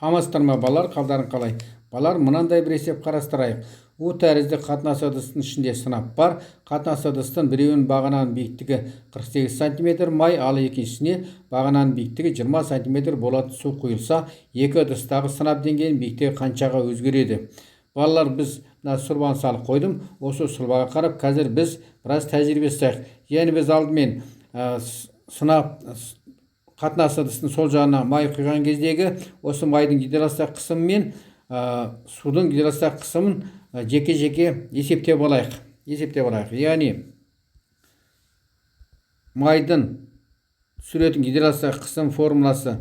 Амансыздар ма балалар, қалдарың қалай? Балалар, мынандай бір есеп қарастырайық. У тәрізді қатынас ыдыстың ішінде сынап бар. Қатынас ыдыстың біреуінің бағананың биіктігі 48 см май, ал екіншісіне бағананың биіктігі 20 см болатын су құйылса, екі ыдыстағы сынап деңгейінің биіктігі қаншаға өзгереді? Балалар, біз сұлбаны салып қойдым. Осы сұлбаға қарап, қазір біз біраз тәжірибе жасайық. Яғни біз алдымен сынап қатынас ыдыстың сол жағына май құйған кездегі осы майдың гидростатикалық қысымы мен судың гидростатикалық қысымын жеке-жеке есептеп алайық. Яғни майдың түсіретін гидростатикалық қысым формуласы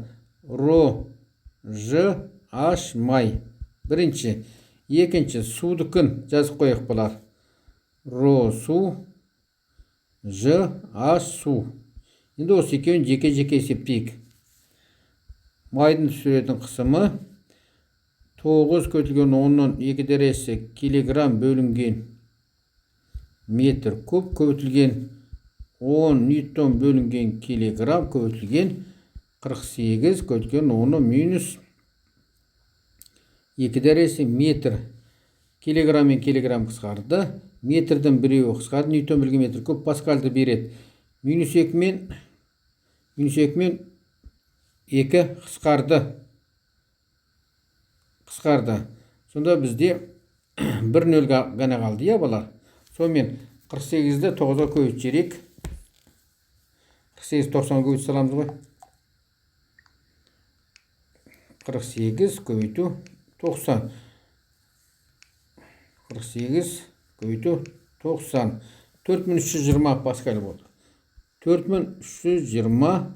ρ(H) май. Бірінші. Екінші, судыкін жазып қойық бұлар. Ро су, H су. Енді осы екеуін жеке-жеке есептейік. Майдың түсіретін қысымы 9 көтілген 10-ның 2 дәресі килограмм бөлінген метр куб көтілген 10 ньютон бөлінген килограмм көтілген 48 көтілген 10 минус 2 дәресі метр. Килограмм мен килограмм қысқарды. Метрдің біреуі қысқарды. Ньютон бөлінген метр куб паскальды береді. Минус 2 мен 2 қысқарды. Сонда бізде 1-0 ғана қалды, балар. Сонымен 48-ді 9-ға көйт жерек. 48 90-ға көйт саламыз ғой. 48 көйту 90. 48 көйту 90. 4320 паскаль болды. 4320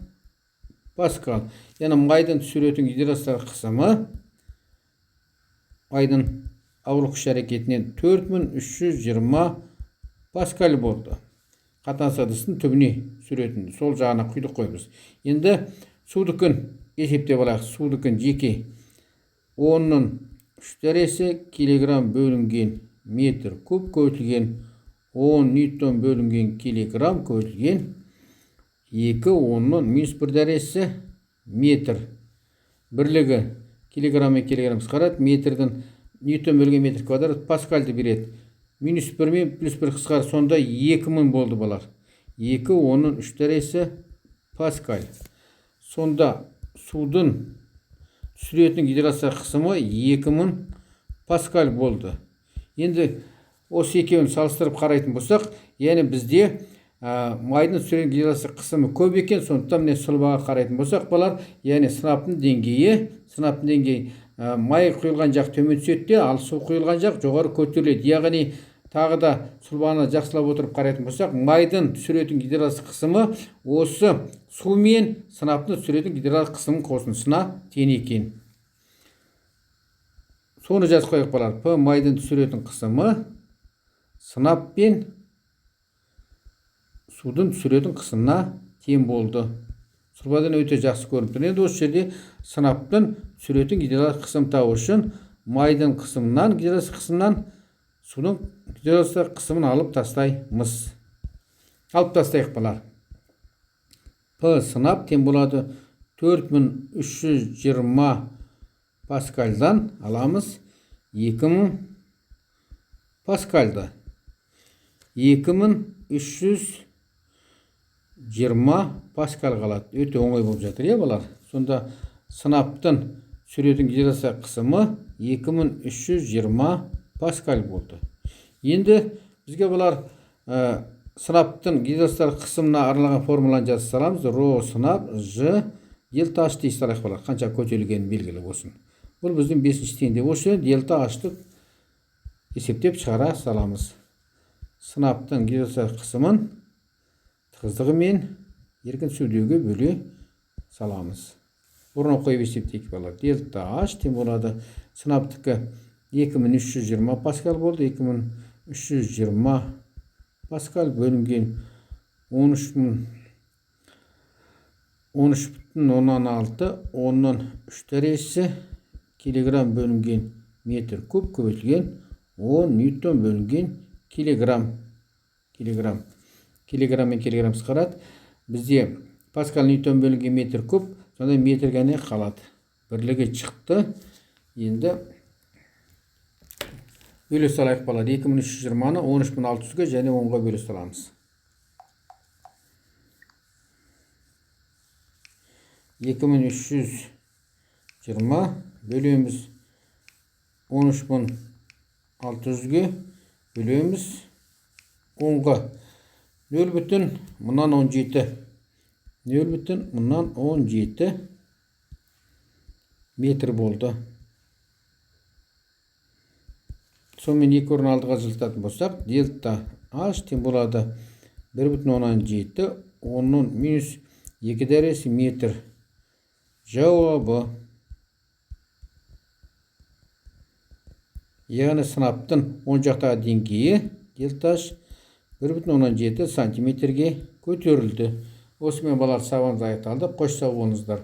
паскаль. Яғни майдың түсіретін гидростатикалық қысымы майдың ауырлық күш әрекетінен 4320 паскаль болды. Қатынас ыдыстың түбіне түсіретін сол жағына құйдық қоймыз. Енді судыкін есептеп алайық. Судыкін жеке 10-ның 3 дәресі килограмм бөлінген метр куб көтілген 10 ньютон бөлінген килограмм көтілген 2 10-ның минус 1 дәресі метр. Бірлігі килограмм мен килограмм қысқарады. Метрдің ньютон бөлінген метр квадрат паскальды береді. Минус 1 мен плюс 1 қысқарады. Сонда 2000 болды балар. 2 10-ның 3 дәресі паскаль. Сонда судың түсіретін гидростатикалық қысымы 2000 паскаль болды. Енді осы екеуін салыстырып қарайтын болсақ, яғни бізде майдың түсіретін гидростатикалық қысымы көп екен. Сондықтан міне сұлбаға қарайтын болсақ, балар, яғни сынаптың деңгейі май құйылған жақ төмен түседі, ал су құйылған жақ жоғары көтеріледі. Яғни тағы да сұлбаны жақсылап отырып қарайтын болсақ, майдың түсіретін гидростатикалық қысымы осы су мен сынаптың түсіретін гидростатикалық қысымын қосындысына тең екен. Соны жазып қойық балар. П майдың түсіретін қысымы сынап пен судың түсіретін қысымына тең болды. Сұлбадан өте жақсы көрініп тұр. Енді осы жерде сынаптың түсіретін гидростатикалық қысым табу үшін майдың қысымынан, гидростатикалық қысымнан судың гидростатикалық қысымын алып тастайық балар. П сынап тең болады 4320 паскальдан аламыз 2000 паскальды. 2320 паскаль қалады. Өте оңай болып жатыр, балар. Сонда сынаптың түсіретін гидростатикалық қысымы 2320 паскаль болды. Енді бізге бұлар сынаптың гидростатикалық қысымына арналған формуланы жазып саламыз. Ро сынап Ж дельта H дей салайық балар. Қанша көтерілгені белгілі болсын. Бұл біздің 5-ші теңде. Осы дельта H-ты есептеп шығара саламыз. Сынаптың гидростатикалық қысымын тығыздығы мен еркін сөйлеуге бөле саламыз. Бұрын қойып есептейік балар. Дельта H тең болады. Сынаптікі 2320 паскаль болды. 2320 паскаль бөлінген 13,16 10-ның 3 дәресі килограмм бөлінген метр куб көбейтілген 10 ньютон бөлінген килограмм. Килограмм мен килограмм қысқарады. Бізде паскаль ньютон бөлінген метр куб, сонда метр ғана қалады. бірлігі шықты. Енді бөле салайық балар. 2320-ны 13600-ге және 10-ға бөле саламыз. 2320 бөлеміз 13600-ге бөлеміз 10-ға. 0,17 0,17 метр болды. Сонымен екі орын алдыға жылтатын болсақ, дельта H тең болады 1,17 10-ның минус 2 дәресі метр. Жауабы. Яғни сынаптың оң жақтағы деңгейі дельта H 1,17 сантиметрге көтерілді. Осымен балар сабағымыз аяқталды. Қош сау болыңыздар.